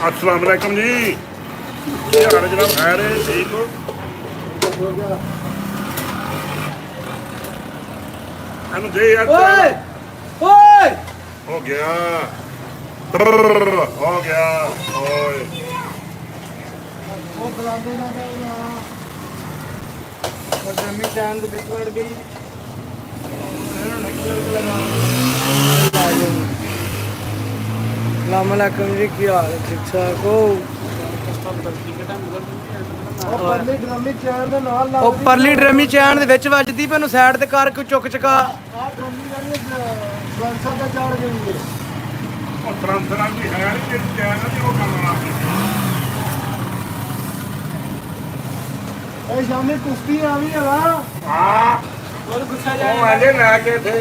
अस्सलाम वालेकुम जी, क्या हाल है जनाब? खैर है? ठीक हो? अनु दे यार ओए ओए हो गया, हो गया। ओए वो बलाते ना और जमी जान दे बिच वड़ गई अस्सलाम वालेकुम जी, की हाल है? ठीक ठाक हो? ਉਹ ਪਰਲੀ ਡਰਮੀ ਚੈਨ ਦੇ ਵਿੱਚ ਵੱਜਦੀ ਪਈ, ਉਹਨੂੰ ਸਾਈਡ ਤੇ ਕਰ ਕੋਈ ਚੁੱਕ ਚਕਾ। और ट्रांसफर की है नहीं कि क्या है ना कि वो करना शामी कुश्ती आ भी है हाँ वो आगे ना के थे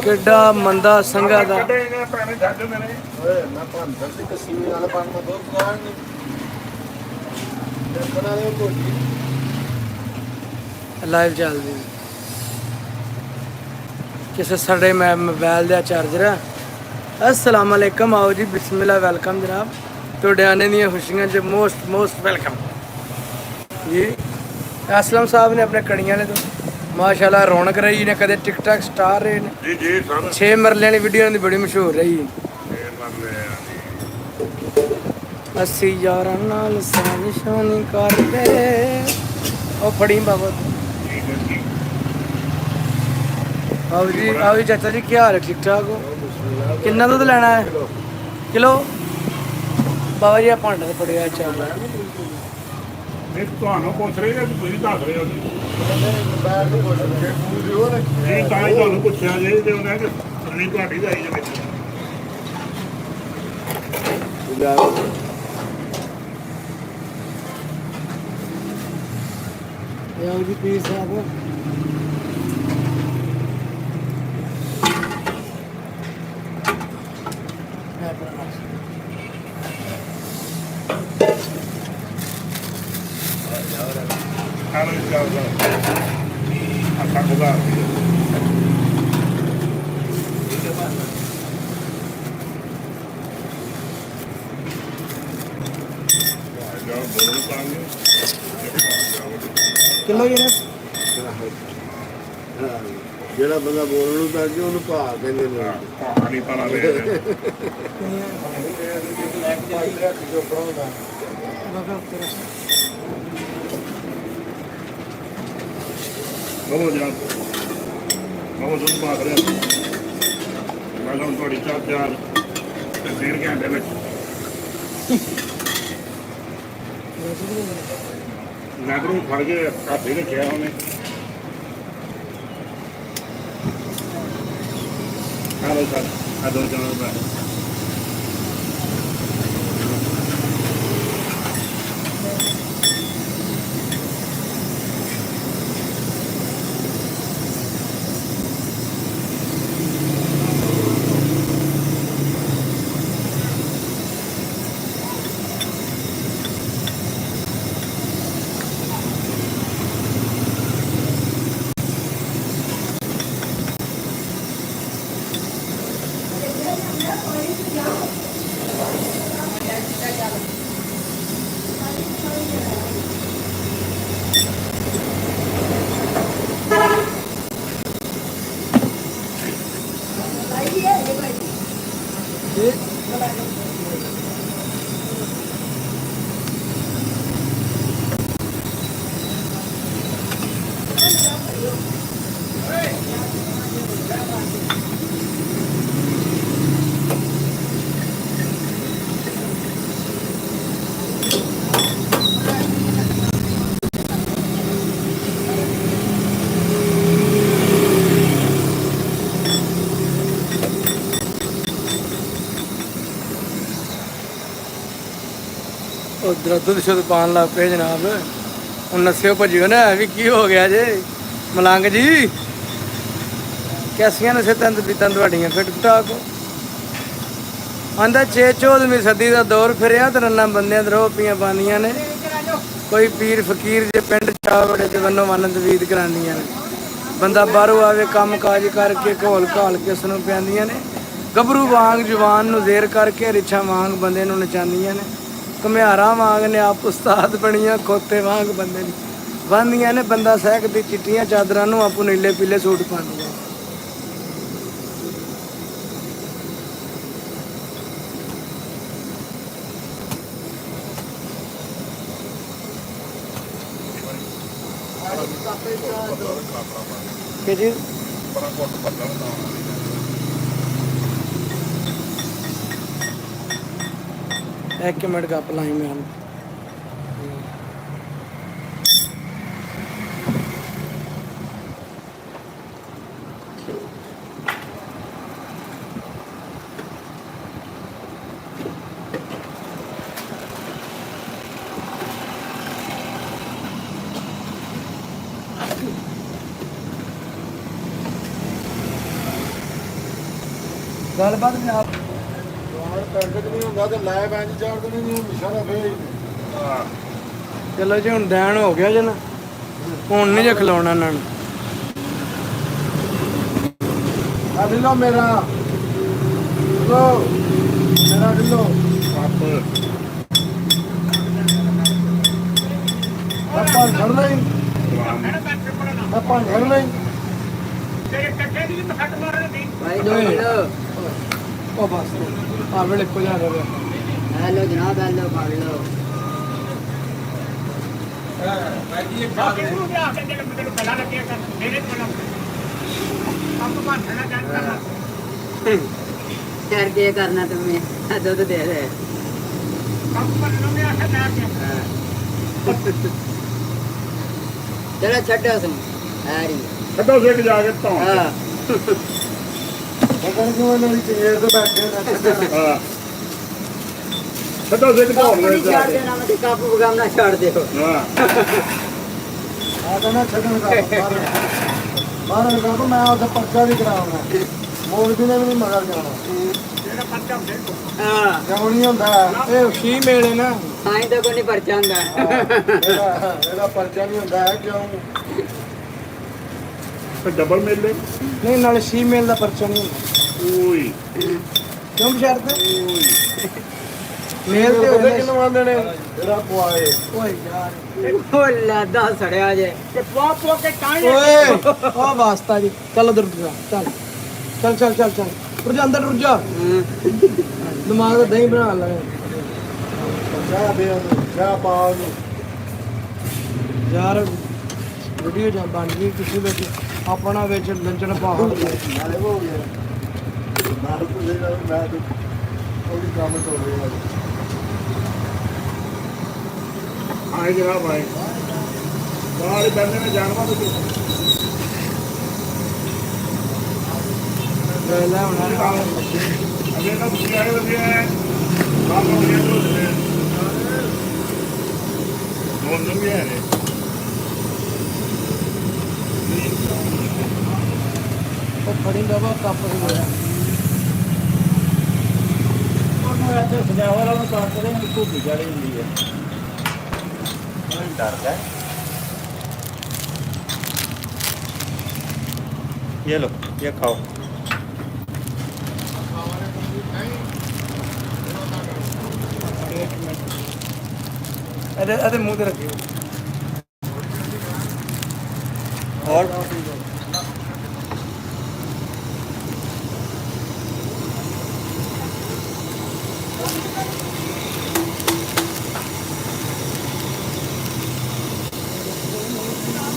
ਕਿੱਡਾ ਮੰਦਾ ਸੰਗਾ ਦਾ कटे ने पैने छੱਡ देने ओए मैं पंधर दी कसीमी वाला पान में दो दुकान नहीं देखना रे कोई ਲਾਈਵ ਚੱਲਦੀ ਕਿਸੇ ਸਾਡੇ ਮੈਂ ਮੋਬਾਈਲ ਦਾ ਚਾਰਜਰ ਹੈ। अस्सलाम वालेकुम, आओ जी, बिस्मिल्लाह, वेलकम जनाब। ਤੁਹਾਡੇ ਆने ਦੀਆਂ ਖੁਸ਼ੀਆਂ 'ਚ मोस्ट वेलकम जी। असलम साहब ने अपने कड़ियां ने तो माशाल्लाह रौनक रही ने, कदे टिकटॉक स्टार रहे ने। जी जी सर 6 मरले वाली वीडियो दी बड़ी मशहूर रही। अस्सी यारां नाल साजिश नहीं करदे ओ फड़ी बाबा। आओ जी चाचा जी, क्या हाल है? ठीक ठाक हो? किन्ना दुद्ध लेना है? किलो बाबा जी, भांडा तो फड़िया चल ਇਹ ਤੁਹਾਨੂੰ ਪੁੱਛ ਰਹੇ ਨੇ, ਤੁਸੀਂ ਦੱਸ ਰਹੇ ਹੋ ਜੀ ਤਾਂ ਹੀ ਤੁਹਾਨੂੰ ਪੁੱਛਿਆ ਜੇ ਤੇ ਉਹਨਾਂ ਕਿ ਨਹੀਂ ਤੁਹਾਡੀ ਦਾ ਆਈ ਜੇ ਵਿੱਚ आओ जी पीर साहब। ਖਾਣਾ ਵੀ ਚੱਲਦਾ ਅੱਖਾਂ ਖੁਦਾ किलो ये ਜਿਹੜਾ ਬੰਦਾ ਬੋਲਣ ਨੂੰ ਪੈ ਗਿਆ ਉਹਨੂੰ ਭਾਅ ਕਹਿੰਦੇ ਨੇ। ਪਾਣੀ ਪਾਣਾ ਦੇ ਬਹੁਤ ਜਨਾਬ ਬਹੁਤ ਦੁੱਧ ਪਾ ਰਿਹਾ ਮੈਂ ਹੁਣ ਤੁਹਾਡੀ ਚਾਰ ਤੇ 1.5 ਘੰਟੇ ਵਿੱਚ ਨਗਰੂ ਫੜ ਕੇ ਹੱਥ ਹੀ ਰੱਖਿਆ ਉਹਨੇ ਹਾਲੋ ਸਰ ਆ ਦੋ ਜਨਾਬ ਦਾ उधर दुध शुद्ध पान लग पे जनाब। हूँ नस्यो भजियो ना भी की हो गया जे मलंग जी, कैसियां ने तंद पीतां तुहाडियां फिट ठाक हो? आंदा 14वीं सदी का दौर फिरिया तो रन्ना बंदियां दरोह पियां पांदियां ने। कोई पीर फकीर जे पिंड चा बड़े ते वन्नो वन तवीद करांदियां ने। बंदा बाहरों आवे काम काज करके घोल घाल के उसनों पियांदियां ने ਗੱਭਰੂ ਵਾਂਗ ਜਵਾਨ ਨੂੰ ਜ਼ੇਰ ਕਰਕੇ ਰਿਛਾਂ ਵਾਂਗ ਬੰਦੇ ਨੂੰ ਨਚਾਉਂਦੀਆਂ ਨੇ, ਘੁਮਿਆਰਾਂ ਵਾਂਗ ਨੇ ਆਪ ਉਸਤਾਦ ਬਣੀਆਂ, ਖੋਤੇ ਵਾਂਗ ਬੰਦੇ ਨੂੰ ਬੰਨ੍ਹਦੀਆਂ ਨੇ, ਬੰਦਾ ਸਹਿਕਦੀ ਚਿੱਟੀਆਂ ਚਾਦਰਾਂ ਨੂੰ ਆਪੂ ਨੀਲੇ ਪੀਲੇ ਸੂਟ ਪਾਉਂਦੀਆਂ। ਕਿ ਜੀ ਬੜਾ ਕੁੱਟ ਪੱਤਾ ਹੁੰਦਾ ਇੱਕ ਮਿੰਟ ਕੱਪ ਲਾਈ ਮੈਂ ਗੱਲਬਾਤ ਵੀ ਆਪ ਪੈਕਟ ਨਹੀਂ ਹੁੰਦਾ ਤੇ ਲੈ ਬੈਂਚ ਚਾੜ ਦੇਣੀ ਨਹੀਂ ਹਮੇਸ਼ਾ ਦਾ ਫੇਰ ਹਾਂ ਚਲੋ ਜੀ ਹੁਣ ਦੈਣ ਹੋ ਗਿਆ ਜੇ ਨਾ, ਹੁਣ ਨਹੀਂ ਜੇ ਖਿਲਾਉਣਾ ਇਹਨਾਂ ਨੂੰ। ਆ ਲੋ ਮੇਰਾ ਲੋ ਮੇਰਾ ਲੋ ਕੱਪ ਆਪਾਂ ਘਰ ਨਹੀਂ ਗ੍ਰਾਮ ਆਪਾਂ ਘਰ ਨਹੀਂ ਭਾਈ ਦੋ ਮਿੰਟ ਉਹ ਬਸ ਆ ਵੇਲੇ ਕੋ ਜਾ ਰਿਹਾ। ਹੈਲੋ ਜਨਾਬ, ਹੈਲੋ ਫੜ ਲਓ। ਯਾਰ ਕੀ ਕਰਨਾ ਤੁਮੇ ਦੁੱਧ ਦੇ ਦੇ। ਚਲੋ ਛੱਡੋ ਸੁਣ ਆ ਰਹੀ ਛੱਡੋ ਸਿੱਕ ਜਾ ਕੇ ਧੌਣ ਹਾਂ ਅਗਰ ਕਿਉਂ ਨਹੀਂ ਚੇਅਰ ਤੇ ਬੈਠੇ ਨਾ ਹਾਂ ਛੱਡੋ ਸਿੱਕ ਧੌਣ ਦੇ ਜਾ ਛੱਡ ਕੇ ਦੇਣਾ, ਮੈਂ ਕੱਪ ਬਗਾਉਣਾ ਛੱਡ ਦਿਓ। ਹਾਂ ਆ ਤਾਂ ਨਾ ਛੱਡਣ ਦਾ ਬਾਹਰ ਦਾ ਮੈਂ ਉਹਦਾ ਪਰਚਾ ਵੀ ਕਰਾਉਣਾ ਮੋਲਵੀ ਨੇ ਵੀ ਨਹੀਂ ਮਗਰ ਜਾਣਾ ਹਾਂ ਕਿਉਂ ਨਹੀਂ ਹੁੰਦਾ ਇਹ ਸ਼ੀ ਮੇਲੇ ਨਾ ਸਾਈਂ ਤਾਂ ਕੋਈ ਨਹੀਂ ਪਰਚਾ ਹੁੰਦਾ। ਇਹਦਾ ਪਰਚਾ ਨਹੀਂ ਹੁੰਦਾ ਹੈ ਕਿਉਂ ਡਬਲ ਮੇਲੇ ਨਹੀਂ, ਨਾਲੇ ਸ਼ੀ ਮੇਲ ਦਾ ਪਰਚਾ ਨਹੀਂ ਹੁੰਦਾ। ਓਏ ਕਿਉਂ ਸ਼ਰਤ ਮੇਲ ਤੇ ਉਹਦੇ ਹੋਏ ਕਿਨੂੰ ਆਉਂਦੇ ਨੇ ਜਿਹੜਾ ਪੁਆਏ ਓਏ ਯਾਰ ਉਹ ਲਾਦਾ ਸੜਿਆ ਜੇ ਓਏ ਉਹ ਵਾਸਤਾ ਜੀ, ਚੱਲ ਉਧਰ ਜਾ, ਚੱਲ ਚੱਲ ਚੱਲ ਚੱਲ ਚੱਲ ਰੁ ਜਾ, ਅੰਦਰ ਰੁ ਜਾ, ਦਿਮਾਗ ਦਾ ਦਹੀਂ ਬਣਾ ਲੈ ਚਾਹ ਦੇ ਉਹਨੂੰ ਚਾਹ ਪਾ ਉਹਨੂੰ ਯਾਰ। ਵੀਡੀਓ ਜਾਂ ਬਣ ਗਈ ਕਿਸੇ ਵਿੱਚ ਆਪਣਾ ਵਿੱਚ ਲੰਚਣ ਪਾ ਨਾਲੇ ਹੋ ਗਿਆ ਨਾਲ ਤੋਂ ਜਿਹੜਾ ਮੈਂ ਤਾਂ ਉਹਦੀ ਕੰਮ ਤੋਂ ਰਿਹਾ ਆਏ ਜਨਾਬ ਆਏ ਬਾਹਰ ਬੰਦੇ ਨੇ ਜਾਨਵਾ ਤੇ ਲੈ ਲੈ ਹੁਣ ਅਗੇ ਤਾਂ ਤੁਸੀਂ ਆਏ ਵਧੀਆ ਬਾਹਰ ਹੋ ਗਿਆ ਤੋਂ ਨੂੰ ਵੀ ਹੈ ਨੇ ਉਹ ਫੜੀ ਦਵਾ ਕੱਪ ਹੋ ਗਿਆ। ਉਹਨੂੰ ਇੱਥੇ ਸਜਾਵਰ ਵਾਲਾ ਕਰਦੇ ਨੇ ਧੂਪੀ ਚੜੀ ਹੁੰਦੀ ਹੈ ਉਹ ਡਰਦਾ ये लो ये खाओ ਇਹਦੇ ਮੂੰਹ ਤੇ ਰੱਖਿਓ। और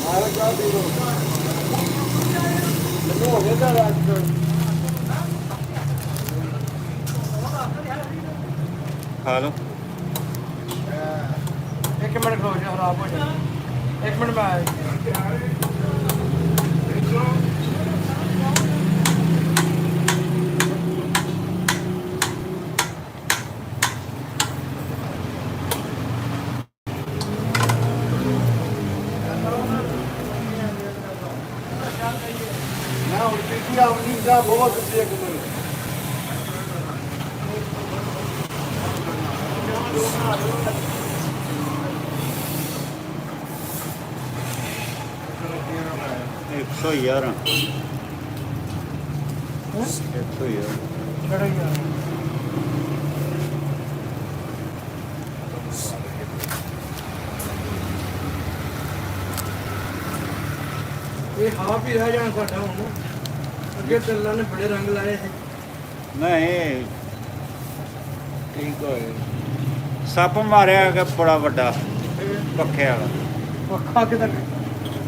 ਆਇਆ ਚਾਹ ਪੀ ਲੋ ਮੈਨੂੰ ਹੋ ਗਿਆ ਤਾਂ ਰਾਤ खा लो ਇੱਕ ਮਿੰਟ ਖਲੋ ਜਾ, ਖਰਾਬ ਹੋ ਜਾਣਾ। ਇੱਕ ਮਿੰਟ ਮੈਂ ਆਇਆ। ਮੈਂ ਹੁਣ ਪੀਤੀ ਆਪਣੀ ਚਾਹ ਬਹੁਤ ਸੀ ਇੱਕ ਦਿਨ एक सौ 11 111 ਇਹ ਹਾਫ ਹੀ ਰਹਿ ਜਾਣਾ ਸਾਡਾ ਹੁਣ ਅੱਗੇ ਤਿੰਨਾਂ ਨੇ ਬੜੇ ਰੰਗ ਲਾਏ ਸੀ ਨਹੀਂ ਠੀਕ ਹੋਏ ਸੱਪ ਮਾਰਿਆ ਕਿ ਬੜਾ ਵੱਡਾ ਪੱਖੇ ਵਾਲਾ ਪੱਖਾ ਕਿਧਰ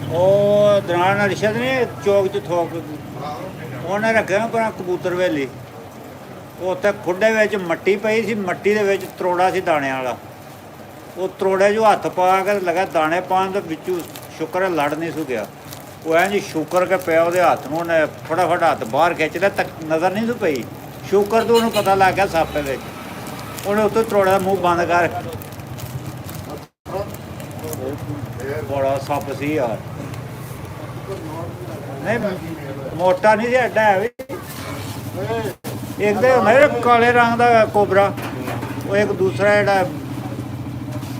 ਉਹ ਦਰਾਂ ਰਿਸ਼ਦ ਨੇ ਚੌਕ 'ਚ ਥੋਕ ਉਹਨੇ ਰੱਖਿਆ ਪਰ ਕਬੂਤਰ ਵੇਲੀ ਉੱਥੇ ਖੁੱਡੇ ਵਿੱਚ ਮਿੱਟੀ ਪਈ ਸੀ ਮਿੱਟੀ ਦੇ ਵਿੱਚ ਤਰੋੜਾ ਸੀ ਦਾਣਿਆਂ ਵਾਲਾ ਉਹ ਤਰੋੜੇ 'ਚ ਹੱਥ ਪਾ ਕੇ ਲਗਾ ਦਾਣੇ ਪਾਉਣ ਦੇ ਵਿੱਚੋਂ ਸ਼ੁਕਰ ਹੈ ਲੜ ਨਹੀਂ ਸੁ ਗਿਆ ਉਹ ਐਂ ਜੀ ਸ਼ੁਕਰ ਕੇ ਪਿਆ ਉਹਦੇ ਹੱਥ ਨੂੰ ਉਹਨੇ ਫਟਾਫਟ ਹੱਥ ਬਾਹਰ ਖਿੱਚ ਲਿਆ ਤੱਕ ਨਜ਼ਰ ਨਹੀਂ ਸੁ ਪਈ ਸ਼ੁਕਰ ਤੋਂ ਉਹਨੂੰ ਪਤਾ ਲੱਗ ਗਿਆ ਸੱਪ ਵਿੱਚ ਉਹਨੇ ਉੱਥੇ ਤਰੋੜੇ ਦਾ ਮੂੰਹ ਬੰਦ ਕਰ ਬੜਾ ਸੱਪ ਸੀ ਯਾਰ ਨਹੀਂ ਮੋਟਾ ਨਹੀਂ ਸੀ ਐਡਾ ਹੈ ਵੀ ਇੱਕ ਦੇ ਮੇਰੇ ਕਾਲੇ ਰੰਗ ਦਾ ਕੋਬਰਾ ਉਹ ਇੱਕ ਦੂਸਰਾ ਜਿਹੜਾ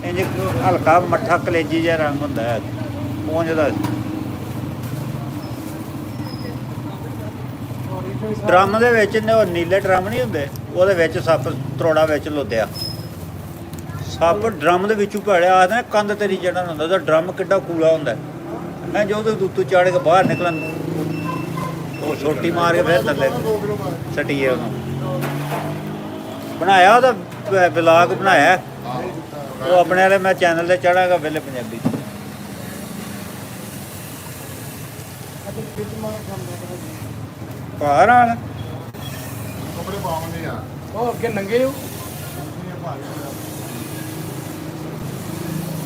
ਇੰਜ ਹਲਕਾ ਮੱਠਾ ਕਲੇਜੀ ਜਿਹਾ ਰੰਗ ਹੁੰਦਾ ਹੈ ਪਹੁੰਚਦਾ ਡਰਮ ਦੇ ਵਿੱਚ ਉਹ ਨੀਲੇ ਡਰਮ ਨਹੀਂ ਹੁੰਦੇ ਉਹਦੇ ਵਿੱਚ ਸੱਪ ਤਰੋੜਾ ਵਿੱਚ ਲੁੱਦਿਆ ਸੱਪ ਡਰਮ ਦੇ ਵਿੱਚੋਂ ਭੜਿਆ ਆਖਦੇ ਕੰਧ ਤੇਰੀ ਚੜਨ ਹੁੰਦਾ ਉਹਦਾ ਡਰਮ ਕਿੱਡਾ ਕੂਲਾ ਹੁੰਦਾ ਮੈਂ ਜੋ ਉਹਦੇ ਉੱਤੋਂ ਚੜ ਕੇ ਬਾਹਰ ਨਿਕਲਣ ਉਹ ਛੋਟੀ ਮਾਰ ਕੇ ਫਿਰ ਥੱਲੇ ਸਟੀਏ ਉਹਨੂੰ ਬਣਾਇਆ ਉਹਦਾ ਵਲੌਗ ਬਣਾਇਆ ਉਹ ਆਪਣੇ ਵਾਲੇ ਮੈਂ ਚੈਨਲ ਤੇ ਚੜਾਂਗਾ ਵੇਲੇ ਪੰਜਾਬੀ ਘਰ ਆਣ ਕੱਪੜੇ ਪਾਉਂਦੇ ਆ ਉਹ ਅੱਗੇ ਨੰਗੇ ਹੋ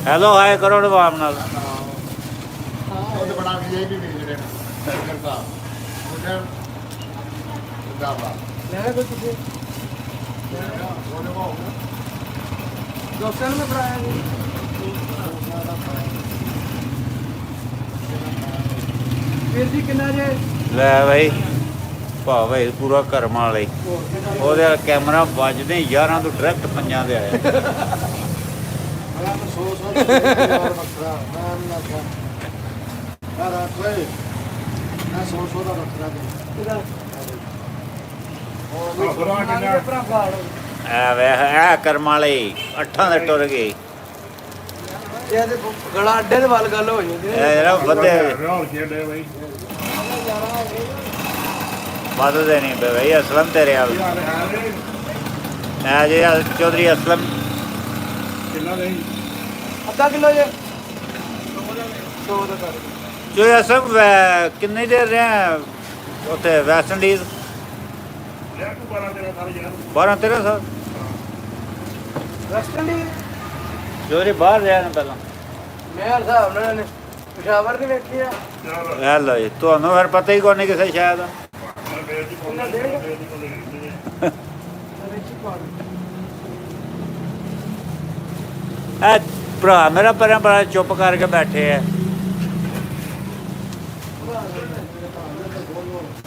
ਹੈਲੋ ਹਾਏ ਕਰੋ ਨਵਾਬ ਨਾਲ ਉਹ ਤੇ ਬਣਾ ਕੇ ਜਾਈ ਵੀ ਮੇਰੇ ਜਿਹੜੇ ਸਰਕਲ ਦਾ ਉਹਦਾ ਦਾਬਾ ਲੈਣਾ ਕੋਈ ਤੁਸੀਂ ਉਹਨੇ ਉਹ ਦੋਸਤਾਂ ਨੂੰ ਮੈਂ ਫੜਾਇਆ ਜੀ ਵੀਰ ਜੀ ਕਿੰਨਾ ਜੇ ਲੈ ਬਾਈ ਭਾ ਭਾਈ ਪੂਰਾ ਕਰਮ ਵਾਲਾ ਹੀ ਉਹਦੇ ਵਾਲਾ ਕੈਮਰਾ ਵੱਜਦੇ 11 ਤੋਂ ਡਾਇਰੈਕਟ ਪੰਜਾਂ ਦੇ ਆਇਆ ਮੈਂ 100 ਵੱਖਰਾ ਮੈਂ ਨਾ ਕਿਹਾ ਆ ਰਾਤ ਵੇ ਮੈਂ 100 ਦਾ ਵੱਖਰਾ ਦੇ ਇਹਦਾ ਆਹ ਬਰਾ ਕਿੰਨਾ ਭਰਾ ਫਾੜ ਐ ਵੇ ਐ ਕਰਮ ਵਾਲੇ ਅੱਠਾਂ ਦੇ ਟੁਰ ਗਏ ਇਹ ਤੇ ਗਲਾ ਅੱਡੇ ਦੇ ਵੱਲ ਗੱਲ ਹੋ ਜਾਂਦੀ ਇਹ ਜਿਹੜਾ ਵਧੇ ਰੌਲ ਖੇਡੇ ਬਈ ਵੱਧਦੇ ਨਹੀਂ ਪਏ ਬਈ ਅਸਲਮ ਤੇਰੇ ਵਾਲ ਯਾਰ ਹੈ ਵੇ ਐ ਜੇ ਚੌਧਰੀ ਅਸਲਮ ਕਿੰਨਾ ਨਹੀਂ ਅੱਧਾ ਕਿਲੋ ਜੇ 100 ਦਾ ਕਰ ਜੋ ਅਸਲਮ ਕਿੰਨੀ ਦੇਰ ਰਿਹਾ ਉੱਥੇ ਵੈਸਟ ਇੰਡੀਜ਼ ਲੈ ਕੋ ਬੜਾ ਤੇਰਾ ਸਾਰਾ ਯਾਰ 12 13 ਸਾਲ ਰਸਟਨ ਦੀ ਚੌਧਰੀ ਬਾਹਰ ਰਿਹਾ ਨਾ ਪਹਿਲਾਂ ਮੈਂ ਹਿਸਾਬ ਨਾਲ ਨੇ ਪਿਸ਼ਾਵਰ ਦੀ ਵੇਖੀ ਆ ਚਲ ਇਹ ਲਓ ਜੀ ਤੁਹਾਨੂੰ ਫਿਰ ਪਤਾ ਹੀ ਕੋਈ ਨਹੀਂ ਕਿਸੇ ਸ਼ਾਇਦ ਮੈਂ ਬੇਇੱਜ਼ਤੀ ਕੋਲ ਬੇਇੱਜ਼ਤੀ ਕੋਲ ਵਿੱਚ ਪਾ ਦੇ ਇਹ ਭਰਾ ਮੇਰਾ ਪਰਾਂ ਬੜਾ ਚੁੱਪ ਕਰਕੇ ਬੈਠੇ ਆ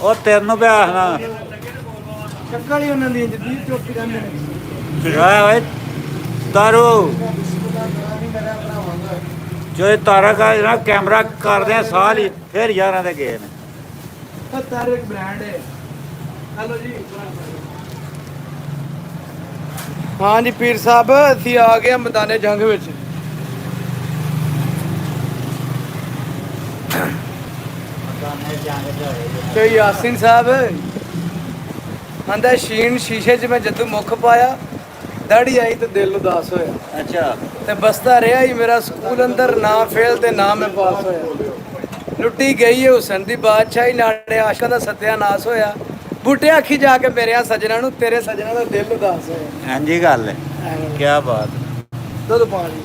ਉਹ ਤੈਨੂੰ ਪਿਆ ਆਖਣਾ ਚੱਕਲ ਹੀ ਉਹਨਾਂ ਦੀ ਜਿੱਦੀ ਚੋਕੀ ਰਹਿੰਦੇ ਨੇ ਓਏ ਓਏ ਤਾਰੂ ਨਹੀਂ ਮੇਰਾ ਬਣਾਵਾਂਗਾ ਜੋ ਇਹ ਤਾਰਾ ਕਾ ਜਿਹੜਾ ਕੈਮਰਾ ਕਰਦੇ ਆ ਸਾਲ ਹੀ ਫਿਰ ਯਾਰਾਂ ਦੇ ਗਏ ਨੇ ਇਹ ਤਾਰੇ ਇੱਕ ਬ੍ਰਾਂਡ ਹੈ ਹਲੋ ਜੀ ਹਾਂ ਜੀ ਪੀਰ ਸਾਹਿਬ ਅਸੀਂ ਆ ਗਏ ਮੈਦਾਨੇ ਜੰਗ ਵਿੱਚ ਤੇ ਯਾਸੀਨ ਸਾਹਿਬ ਆਂਦਾ ਸ਼ੀਨ ਸ਼ੀਸ਼ੇ 'ਚ ਮੈਂ ਜਦੋਂ ਮੁੱਖ ਪਾਇਆ ਦਾੜੀ ਆਈ ਤੇ ਦਿਲ ਉਦਾਸ ਹੋਇਆ ਅੱਛਾ ਤੇ ਬਸਤਾ ਰਿਹਾ ਹੀ ਮੇਰਾ ਸਕੂਲ ਅੰਦਰ ਨਾ ਫੇਲ ਤੇ ਨਾ ਮੈਂ ਪਾਸ ਹੋਇਆ ਲੁੱਟੀ ਗਈ ਹੈ ਹੁਸਨ ਦੀ ਬਾਦਸ਼ਾਹੀ ਨਾਲੇ ਆਸ਼ਕਾਂ ਦਾ ਸਤਿਆਨਾਸ਼ ਹੋਇਆ ਬੂਟੇ ਆਖੀ ਜਾ ਕੇ ਮੇਰੇ ਸੱਜਣਾ ਨੂੰ ਤੇਰੇ ਸੱਜਣਾ ਦਾ ਦਿਲ ਉਦਾਸ ਹੋਇਆ ਹਾਂਜੀ ਗੱਲ ਹੈ ਕੀ ਬਾਤ ਦੁੱਧ ਪਾਣੀ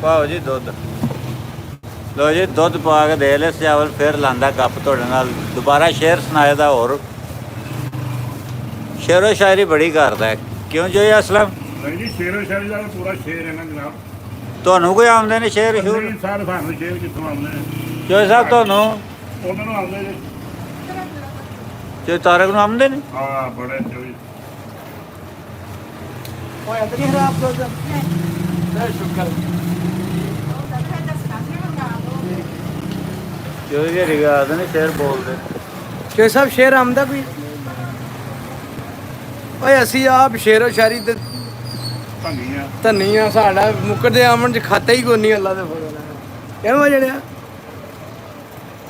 ਪਾਓ ਜੀ ਦੁੱਧ ਲੋ ਜੀ ਦੁੱਧ ਪਾ ਕੇ ਦੇ ਲੈ ਚਾਵਲ ਫਿਰ ਲਾਂਦਾ ਕੱਪ ਤੁਹਾਡੇ ਨਾਲ ਦੁਬਾਰਾ ਸ਼ੇਰ ਸੁਣਾਏ ਦਾ ਹੋਰ ਸ਼ੇਰੋ ਸ਼ਾਇਰੀ ਬੜੀ ਕਰਦਾ ਹੈ ਕਿਉਂ ਜੋ ਅਸਲਮ ਨਹੀਂ ਜੀ ਸ਼ੇਰੋ ਸ਼ਾਇਰੀ ਦਾ ਪੂਰਾ ਸ਼ੇਰ ਹੈ ਨਾ ਜਨਾਬ ਤੁਹਾਨੂੰ ਕੋਈ ਆਉਂਦੇ ਨੇ ਸ਼ੇਰ ਸ਼ੂਰ ਨਹੀਂ ਸਾਰੇ ਸਾਨੂੰ ਸ਼ੇਰ ਕਿੱਥੋਂ ਆਉਂਦੇ ਨੇ ਜੋ ਸਾਹਿਬ ਤੁਹਾਨੂੰ ਉਹਨਾਂ ਨੂੰ ਆਉਂਦੇ ਨੇ ਜੋ ਤਾਰਕ ਨੂੰ ਆਉਂਦੇ ਨੇ ਹਾਂ ਬੜੇ ਚੋਈ ਹੋਇਆ ਤਾਂ ਨਹੀਂ ਖਰਾਬ ਦੁੱਧ ਤੇ ਸ਼ੁਕਰ ਜੋ ਇਹ ਰਿਗਾਦ ਨੇ ਸ਼ੇਰ ਬੋਲਦੇ ਕਿ ਸਭ ਸ਼ੇਰ ਆਮਦਾ ਕੋਈ ਓਏ ਅਸੀਂ ਆਪ ਸ਼ੇਰੋ ਸ਼ਾਇਰੀ ਤੇ ਧੰਨੀਆਂ ਧੰਨੀਆਂ, ਸਾਡਾ ਮੁੱਕਦੇ ਆਮਣ ਚ ਖਾਤਾ ਹੀ ਕੋਈ ਨਹੀਂ ਅੱਲਾ ਦੇ ਫੋਨ ਨਾਲ। ਕਿਉਂ ਜੜਿਆ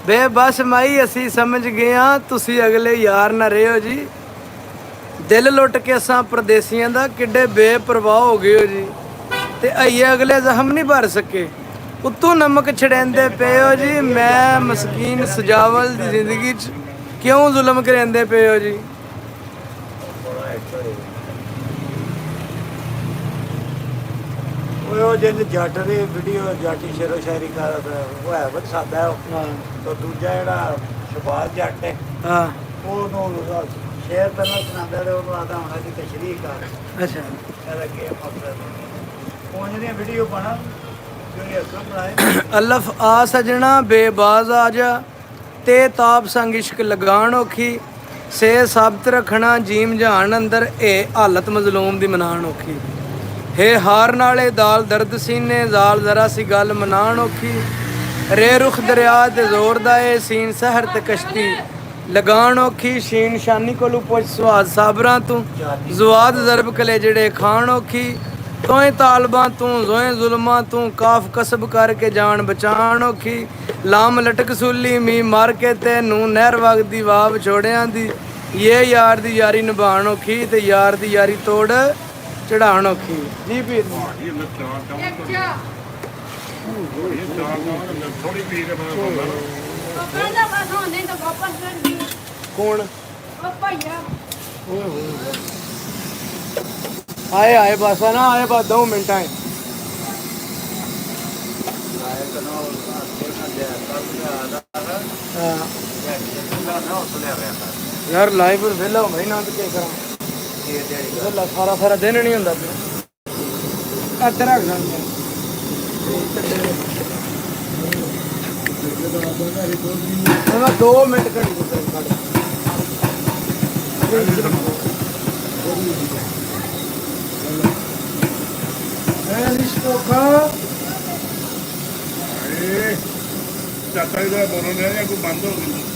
ਬੇਬਸ ਮਾਈ ਅਸੀਂ ਸਮਝ ਗਏ ਆ ਤੁਸੀਂ ਅਗਲੇ ਯਾਰ ਨਾ ਰਹੋ ਜੀ। ਦਿਲ ਲੁੱਟ ਕੇ ਅਸਾਂ ਪਰਦੇਸੀਆਂ ਦਾ ਕਿੱਡੇ ਬੇਪਰਵਾਹ ਹੋ ਗਏ ਹੋ ਜੀ। ਤੇ ਆਈਏ ਅਗਲੇ ਜ਼ਖਮ ਨਹੀਂ ਭਰ ਸਕੇ, ਉੱਤੋਂ ਨਮਕ ਛੜੇਂਦੇ ਪਏ ਹੋ ਜੀ। ਮੈਂ ਮਸਕੀਨ ਸਜਾਵਲ ਦੀ ਜ਼ਿੰਦਗੀ 'ਚ ਕਿਉਂ ਜ਼ੁਲਮ ਕਰਿੰਦੇ ਪਏ ਹੋ ਜੀ। ਉਹ ਜਿੰਦ ਜੱਟ ਦੀ ਵੀਡੀਓ ਜਾਟੀ ਸ਼ੇਰੋ ਸ਼ਾਇਰੀ ਕਰ ਉਹ ਹੈ ਬਹੁਤ ਸਾਦਾ ਹੈ। ਹਾਂ ਤੇ ਦੂਜਾ ਜਿਹੜਾ ਸ਼ਬਾਜ਼ ਜੱਟ ਹੈ ਹਾਂ ਉਹਨੂੰ ਸ਼ੇਰ ਪਹਿਲਾਂ ਸੁਣਾਉਂਦਾ ਤੇ ਉਹਨੂੰ ਆਦਾ ਹੋਣਾ ਕਿ ਤਸ਼ਰੀਹ ਕਰ ਅੱਛਾ ਇਹਦਾ ਕੀ ਮਕਸਦ ਉਹ ਜਿਹੜੀਆਂ ਵੀਡੀਓ ਬਣਾ ਜਿਹੜੀ ਅਸਲ ਬਣਾਏ ਅਲਫ ਆ ਸਜਣਾ ਬੇਬਾਜ਼ ਆ ਜਾ ਤੇ ਤਾਪ ਸੰਗ ਇਸ਼ਕ ਲਗਾਣ ਔਖੀ ਸੇ ਸਾਬਤ ਰੱਖਣਾ ਜੀਮ ਜਹਾਨ ਅੰਦਰ ਇਹ ਹਾਲਤ ਮਜ਼ਲੂਮ ਦੀ ਮਨਾਣ ਔਖੀ ਹੈ ਹਾਰਨ ਵਾਲੇ ਦਾਲ ਦਰਦ ਸੀਨੇ ਜ਼ਾਲ ਜ਼ਰਾ ਸੀ ਗੱਲ ਮਨਾਣ ਔਖੀ ਰੇ ਰੁਖ ਦਰਿਆ ਤੇ ਜ਼ੋਰ ਦਾ ਏ ਸੀਨ ਸਹਰ ਤੇ ਕਸ਼ਤੀ ਲਗਾਣ ਔਖੀ ਸ਼ੀਨ ਸ਼ਾਨੀ ਕੋਲੋਂ ਪੁੱਛ ਸਵਾਦ ਸਾਬਰਾਂ ਤੂੰ ਜ਼ਵਾਦ ਜ਼ਰਬ ਕਲੇ ਜਿਹੜੇ ਖਾਣ ਔਖੀ ਤੋਏ ਤਾਲਬਾਂ ਤੂੰ ਜ਼ੋਏ ਜ਼ੁਲਮਾਂ ਤੂੰ ਕਾਫ ਕਸਬ ਕਰਕੇ ਜਾਨ ਬਚਾਣ ਔਖੀ ਲਾਮ ਲਟਕ ਸੂਲੀ ਮੀ ਮਾਰ ਕੇ ਤੈਨੂੰ ਨਹਿਰ ਵਗਦੀ ਵਾਹ ਵਿਛੋੜਿਆਂ ਦੀ ਇਹ ਯਾਰ ਦੀ ਯਾਰੀ ਨਿਭਾਣ ਔਖੀ ਤੇ ਯਾਰ ਦੀ ਯਾਰੀ ਤੋੜ ਚੜਾਣ ਔਖੀ ਜੀ ਪੀਰ ਇਹ ਲੱਤਾਂ ਕੰਮ ਥੋੜੀ ਪੀ ਕੇ ਮੈਂ ਕੌਣ ਆਏ ਆਏ ਬਸ ਨਾ ਆਏ ਬਸ 2 ਮਿੰਟ ਆਏ ਯਾਰ ਲਾਈਵ ਵੇਲਾ ਭਾਈ ਨਾ ਤੇ ਕੀ ਕਰਾਂ ਵੇਲਾ ਸਾਰਾ ਦਿਨ ਨਹੀਂ ਹੁੰਦਾ ਪਿਆ ਇੱਥੇ ਰੱਖ ਸਕਦੇ ਮੈਂ 2 ਮਿੰਟ ਘੜੀ ਦੇ ਚਾਚਾ ਜੀ ਦਾ ਬੋਲਣ ਰਿਹਾ ਜਾਂ ਕੋਈ ਬੰਦ ਹੋ ਗਈ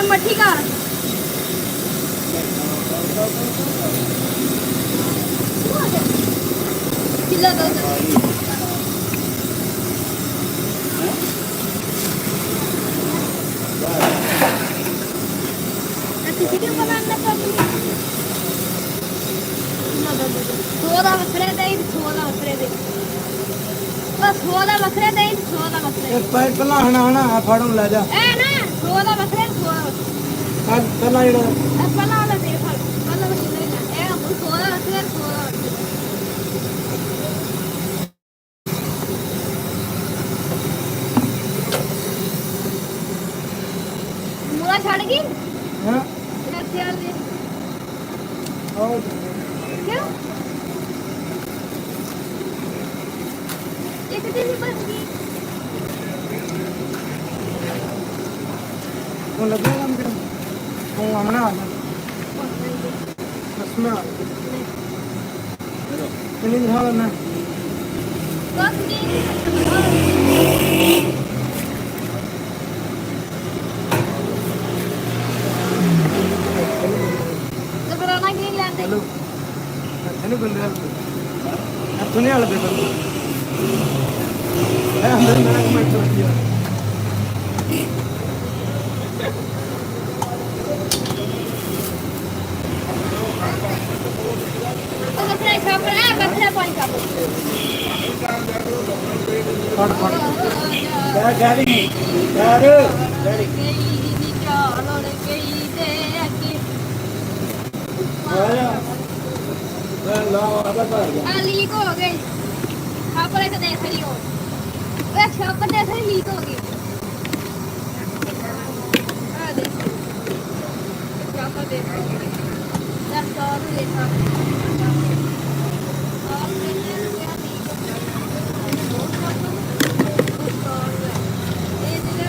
मठी का किलो दो थोड़ा बकरे दे थोड़ा बकरे दे बस थोड़ा बकरे दे थोड़ा बकरे ਪਹਿਲਾਂ ਹਣਾ ਫੜ ਨੂੰ ਲੈ ਜਾ ए ना थोड़ा बकरे थोड़ा ਪਹਿਲਾਂ ਜਿਹੜਾ पहला वाला दे फल पहला बकरे ए अब थोड़ा बकरे थोड़ा मुरा छड़ गई ਹਾਂ हथियार दे ਆਓ क्यों एक दिन ही बच गई ਹੁਣ ਲੱਗਿਆ ਕੰਮ ਕਰਨ ਹੁਣ ਆਉਣਾ ਆ ਜਾ ਬਸ ਮੈਂ ਕਿੰਨੀ ਦਿਖਾ ਲੈਣਾ बस गई घबराना क्यों लेते ਹੈਲੋ ਇੱਥੇ ਨਹੀਂ ਬੰਦੇ ਇੱਥੋਂ ਨਹੀਂ ਹਲਦੇ ਬੰਦੇ ਇਹ ਅੰਦਰ ਮੇਰਾ ਕਮੈਂਟ ਹੋ ਗਿਆ तो बकरे खा पर है बकरे पानी खा ਫੜ ਫੜ ਕਹਿ ਡੈਡੀ ਯਾਰ ਡੈਡੀ गई चालों गई दे अगे ਮੈਂ ਲਾ ਆਦਾ ਕਰ ਗਿਆ लीक हो गई खापर से देख रही हो वे खापर देख रही लीक हो गई आ देख खापर देख दस और देखा और देखने क्या लीक ये दिले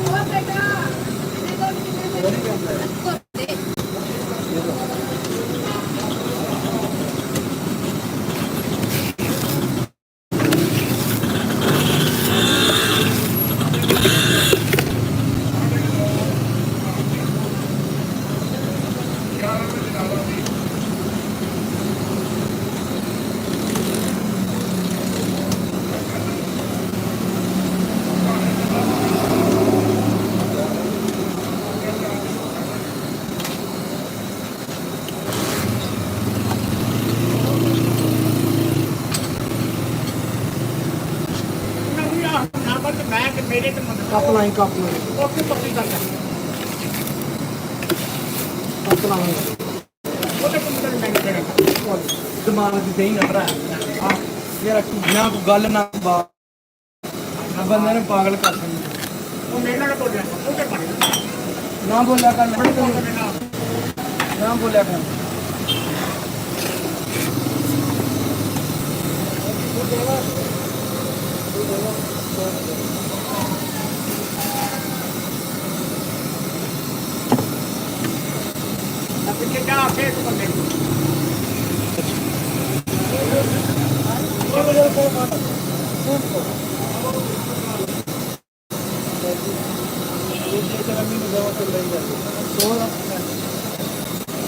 ओ बेटा ये तो कितने ਕੱਪ ਲਾਈ ਕੱਪ ਲਾਈ ਕੱਪ ਲਾਵਾਂਗੇ ਦਿਮਾਗ ਦੀ ਦੇਈ ਨਾ ਭਰਾ ਆ ਯਾਰ ਨਾ ਕੋਈ ਗੱਲ ਨਾ ਬਾਤ ਨਾ ਬੰਦੇ ਨੂੰ ਪਾਗਲ ਕਰ ਦਿੰਦੇ ਨਾ ਬੋਲਿਆ ਕਰ ਨਾ ਬੋਲਿਆ ਕਰ ਕਿੱਡਾ ਫੇਰ ਬੰਦੇ